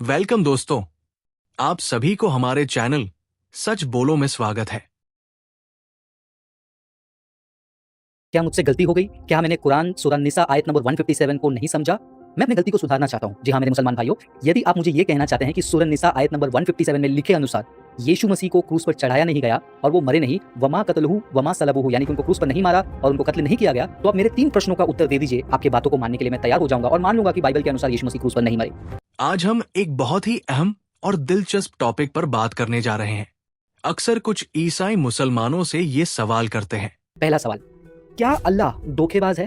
Welcome दोस्तों, आप सभी को हमारे चैनल सच बोलो में स्वागत है। क्या मुझसे गलती हो गई? क्या मैंने कुरान सूरह निसा आयत नंबर 157 को नहीं समझा? मैं अपनी गलती को सुधारना चाहता हूं। जी हां मेरे मुसलमान भाइयों, यदि आप मुझे ये कहना चाहते हैं कि सूरह निसा आयत नंबर 157 में लिखे अनुसार यीशु मसीह को क्रूस पर चढ़ाया नहीं गया और वो मरे नहीं, वमा कतलहू वमा सलबूहू, यानी कि उनको क्रूस पर नहीं मारा और उनको कत्ल नहीं किया गया, तो आप मेरे 3 प्रश्नों का उत्तर दे दीजिए। आपकी बातों को मानने के लिए मैं तैयार हो जाऊंगा और मान लूंगा कि बाइबल के अनुसार यीशु मसीह क्रूस पर नहीं मरे। आज हम एक बहुत ही अहम और दिलचस्प टॉपिक पर बात करने जा रहे हैं। अक्सर कुछ ईसाई मुसलमानों से ये सवाल करते हैं। पहला सवाल, क्या अल्लाह धोखेबाज है?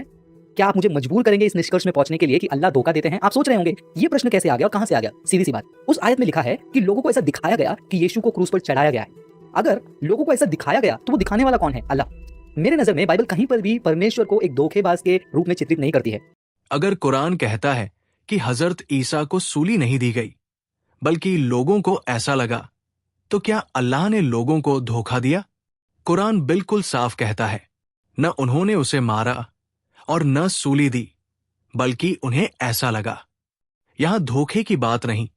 क्या आप मुझे मजबूर करेंगे इस निष्कर्ष में पहुंचने के लिए कि अल्लाह धोखा देते हैं? आप सोच रहे होंगे ये प्रश्न कैसे आ गया और कहां से आ गया। सीधी सी बात, उस आयत में लिखा है कि लोगों को ऐसा दिखाया गया कि यीशु को क्रूस पर चढ़ाया गया है। अगर लोगों को ऐसा दिखाया गया तो वो दिखाने वाला कौन है? अल्लाह। मेरे नजर में बाइबल कहीं पर भी परमेश्वर को एक धोखेबाज के रूप में चित्रित नहीं करती है। अगर कुरान कहता है कि हजरत ईसा को सूली नहीं दी गई बल्कि लोगों को ऐसा लगा, तो क्या अल्लाह ने लोगों को धोखा दिया? कुरान बिल्कुल साफ कहता है, न उन्होंने उसे मारा और न सूली दी, बल्कि उन्हें ऐसा लगा। यहां धोखे की बात नहीं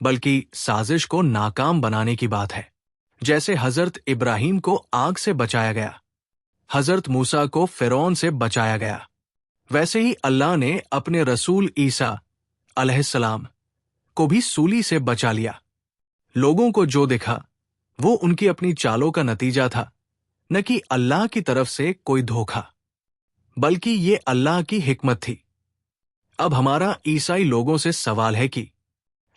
बल्कि साजिश को नाकाम बनाने की बात है। जैसे हजरत इब्राहिम को आग से बचाया गया, हजरत मूसा को फिरौन से बचाया गया, वैसे ही अल्लाह ने अपने रसूल ईसा अलैहिस्सलाम को भी सूली से बचा लिया। लोगों को जो दिखा वो उनकी अपनी चालों का नतीजा था, न कि अल्लाह की तरफ से कोई धोखा, बल्कि ये अल्लाह की हिकमत थी। अब हमारा ईसाई लोगों से सवाल है कि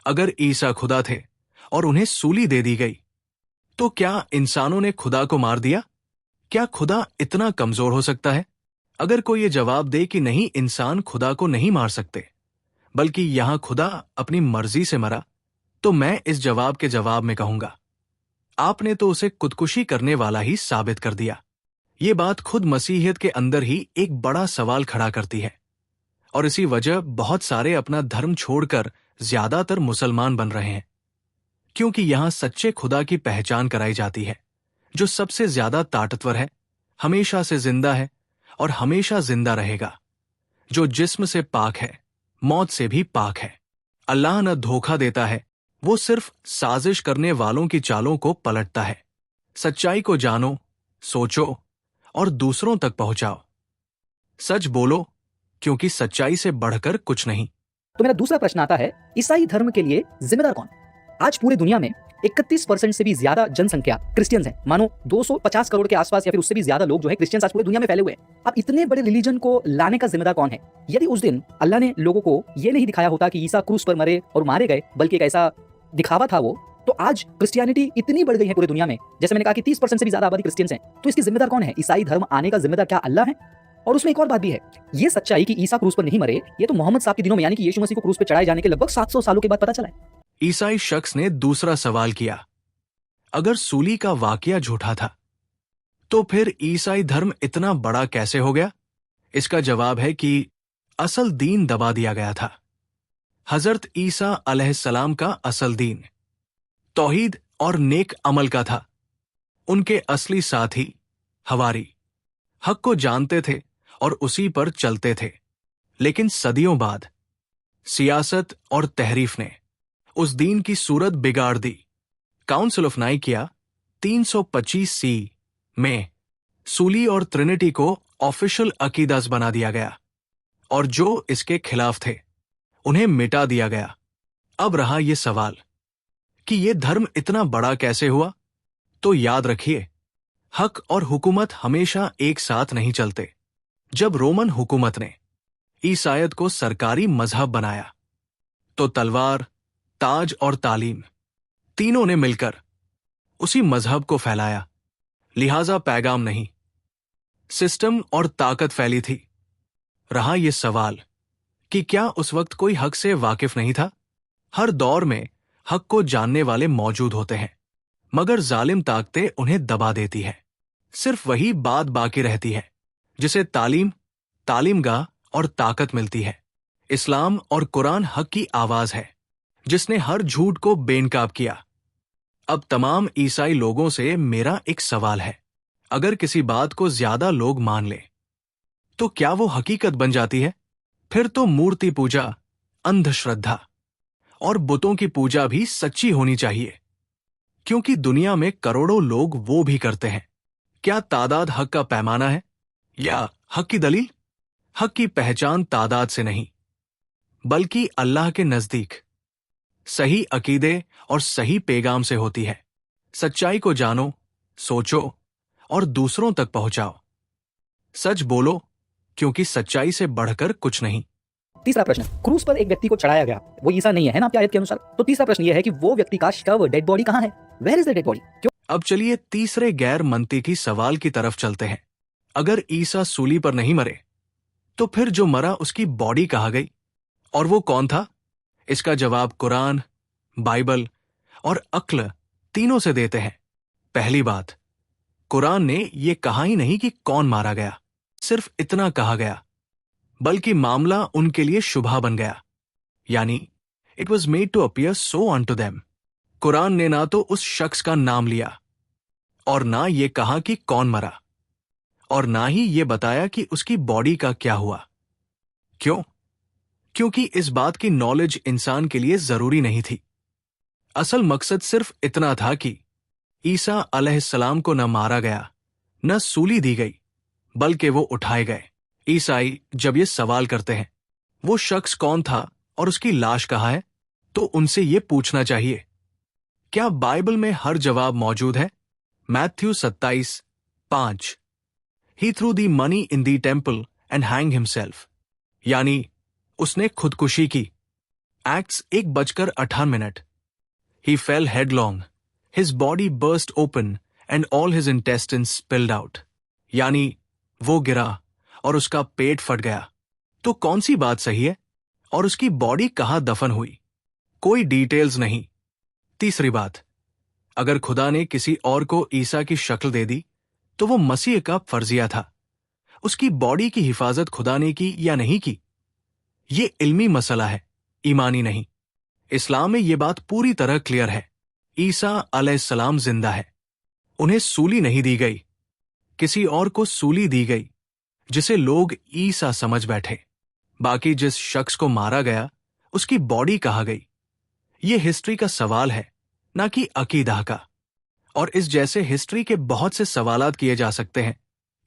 अगर ईसा खुदा थे और उन्हें सूली दे दी गई, तो क्या इंसानों ने खुदा को मार दिया? क्या खुदा इतना कमजोर हो सकता है? अगर कोई ये जवाब दे कि नहीं, इंसान खुदा को नहीं मार सकते बल्कि यहां खुदा अपनी मर्जी से मरा, तो मैं इस जवाब के जवाब में कहूंगा, आपने तो उसे खुदकुशी करने वाला ही साबित कर दिया। ये बात खुद मसीहियत के अंदर ही एक बड़ा सवाल खड़ा करती है और इसी वजह बहुत सारे अपना धर्म छोड़कर ज्यादातर मुसलमान बन रहे हैं, क्योंकि यहां सच्चे खुदा की पहचान कराई जाती है, जो सबसे ज्यादा ताकतवर है, हमेशा से जिंदा है और हमेशा जिंदा रहेगा, जो जिस्म से पाक है, मौत से भी पाक है। अल्लाह न धोखा देता है, वो सिर्फ साजिश करने वालों की चालों को पलटता है। सच्चाई को जानो, सोचो और दूसरों तक पहुंचाओ। सच बोलो, क्योंकि सच्चाई से बढ़कर कुछ नहीं। तो मेरा दूसरा प्रश्न आता है, ईसाई धर्म के लिए जिम्मेदार कौन? आज पूरी दुनिया में 31% से भी ज्यादा जनसंख्या क्रिश्चियंस हैं। मानो 250 करोड़ के आसपास या फिर उससे भी ज्यादा लोग जो है क्रिश्चियंस आज पूरी दुनिया में फैले हुए हैं। अब इतने बड़े रिलीजन को लाने का जिम्मेदार कौन है? यदि उस दिन अल्लाह ने लोगों को ये नहीं दिखाया होता कि ईसा क्रूस पर मरे और मारे गए, बल्कि एक ऐसा दिखावा था वो, तो आज क्रिश्चियनिटी इतनी बढ़ गई है पूरी दुनिया में। जैसे मैंने कहा कि 30% से भी ज्यादा आबादी क्रिश्चियंस हैं, तो इसकी जिम्मेदार कौन है? ईसाई धर्म आने का जिम्मेदार क्या अल्लाह है? और उसमें एक और बात भी है, ये सच्चाई कि ईसा क्रूस पर नहीं मरे, ये तो मोहम्मद साहब के दिनों में यानी कि यीशु मसीह को क्रूस पर चढ़ाए जाने के लगभग 700 सालों के बाद पता चला है। ईसाई शख्स ने दूसरा सवाल किया, अगर सूली का वाकया झूठा था, तो फिर ईसाई धर्म इतना बड़ा कैसे हो गया? इसका जवाब है कि असल दीन दबा दिया गया था। हजरत ईसा अलैहिस्सलाम का असल दीन तौहीद और नेक अमल का था। उनके असली साथी हवारी हक को जानते थे और उसी पर चलते थे, लेकिन सदियों बाद सियासत और तहरीफ ने उस दीन की सूरत बिगाड़ दी। काउंसिल ऑफ नाइकिया 325 सी में सूली और ट्रिनिटी को ऑफिशियल अकीदस बना दिया गया और जो इसके खिलाफ थे उन्हें मिटा दिया गया। अब रहा यह सवाल कि यह धर्म इतना बड़ा कैसे हुआ, तो याद रखिए, हक और हुकूमत हमेशा एक साथ नहीं चलते। जब रोमन हुकूमत ने ईसाईयत को सरकारी मजहब बनाया, तो तलवार, ताज और तालीम तीनों ने मिलकर उसी मजहब को फैलाया। लिहाजा पैगाम नहीं, सिस्टम और ताकत फैली थी। रहा यह सवाल कि क्या उस वक्त कोई हक से वाकिफ नहीं था? हर दौर में हक को जानने वाले मौजूद होते हैं, मगर जालिम ताकतें उन्हें दबा देती है। सिर्फ वही बात बाकी रहती है जिसे तालीम, तालीमगाह और ताकत मिलती है। इस्लाम और कुरान हक की आवाज है, जिसने हर झूठ को बेनकाब किया। अब तमाम ईसाई लोगों से मेरा एक सवाल है, अगर किसी बात को ज्यादा लोग मान ले, तो क्या वो हकीकत बन जाती है? फिर तो मूर्ति पूजा, अंधश्रद्धा और बुतों की पूजा भी सच्ची होनी चाहिए, क्योंकि दुनिया में करोड़ों लोग वो भी करते हैं। क्या तादाद हक का पैमाना है या हक की दलील? हक की पहचान तादाद से नहीं, बल्कि अल्लाह के नजदीक सही अकीदे और सही पैगाम से होती है। सच्चाई को जानो, सोचो और दूसरों तक पहुंचाओ। सच बोलो, क्योंकि सच्चाई से बढ़कर कुछ नहीं। तीसरा प्रश्न, क्रूस पर एक व्यक्ति को चढ़ाया गया, वो ईसा नहीं है ना आपकी आयत के अनुसार? तो तीसरा प्रश्न ये है कि वो व्यक्ति का शव, डेड बॉडी कहाँ है? Where is the dead body? क्यों? अब चलिए तीसरे गैर मंतीकी सवाल की तरफ चलते हैं। अगर ईसा सूली पर नहीं मरे, तो फिर जो मरा उसकी बॉडी कहाँ गई, और वो कौन था? इसका जवाब कुरान, बाइबल और अक्ल तीनों से देते हैं। पहली बात, कुरान ने ये कहा ही नहीं कि कौन मारा गया, सिर्फ इतना कहा गया, बल्कि मामला उनके लिए शुभा बन गया, यानी it was made to appear so unto them. Quran ने ना तो उस शख्स का नाम लिया, और ना ये कहा कि कौन मरा, और ना ही ये बताया कि उसकी बॉडी का क्या हुआ। क्यों? क्योंकि इस बात की नॉलेज इंसान के लिए जरूरी नहीं थी। असल मकसद सिर्फ इतना था कि ईसा अलैहिस्सलाम को न मारा गया, न सूली दी गई, बल्कि वो उठाए गए। ईसाई जब ये सवाल करते हैं वो शख्स कौन था और उसकी लाश कहाँ है, तो उनसे ये पूछना चाहिए, क्या बाइबल में हर जवाब मौजूद है? Matthew 27:5, he threw the money in the temple and hang himself, यानी उसने खुदकुशी की। Acts 1:58, he fell headlong, his body burst open and all his intestines spilled out, यानी वो गिरा और उसका पेट फट गया। तो कौन सी बात सही है और उसकी बॉडी कहाँ दफन हुई? कोई डिटेल्स नहीं। तीसरी बात, अगर खुदा ने किसी और को ईसा की शक्ल दे दी तो वो मसीह का फर्जिया था। उसकी बॉडी की हिफाजत खुदा ने की या नहीं की, ये इल्मी मसला है, ईमानी नहीं। इस्लाम में ये बात पूरी तरह क्लियर है, ईसा अलैहिस्सलाम जिंदा है। उन्हें सूली नहीं दी गई, किसी और को सूली दी गई, जिसे लोग ईसा समझ बैठे। बाकी जिस शख्स को मारा गया उसकी बॉडी कहाँ गई, ये हिस्ट्री का सवाल है, ना कि अकीदा का। और इस जैसे हिस्ट्री के बहुत से सवालात किए जा सकते हैं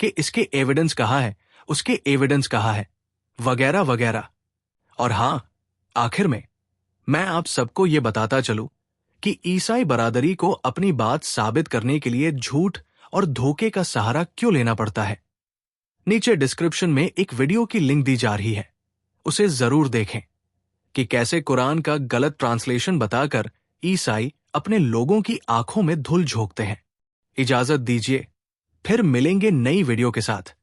कि इसके एविडेंस कहाँ है, उसके एविडेंस कहाँ है, वगैरह वगैरह। और हां, आखिर में मैं आप सबको ये बताता चलूं कि ईसाई बरादरी को अपनी बात साबित करने के लिए झूठ और धोखे का सहारा क्यों लेना पड़ता है। नीचे डिस्क्रिप्शन में एक वीडियो की लिंक दी जा रही है, उसे जरूर देखें कि कैसे कुरान का गलत ट्रांसलेशन बताकर ईसाई अपने लोगों की आंखों में धूल झोंकते हैं। इजाजत दीजिए, फिर मिलेंगे नई वीडियो के साथ।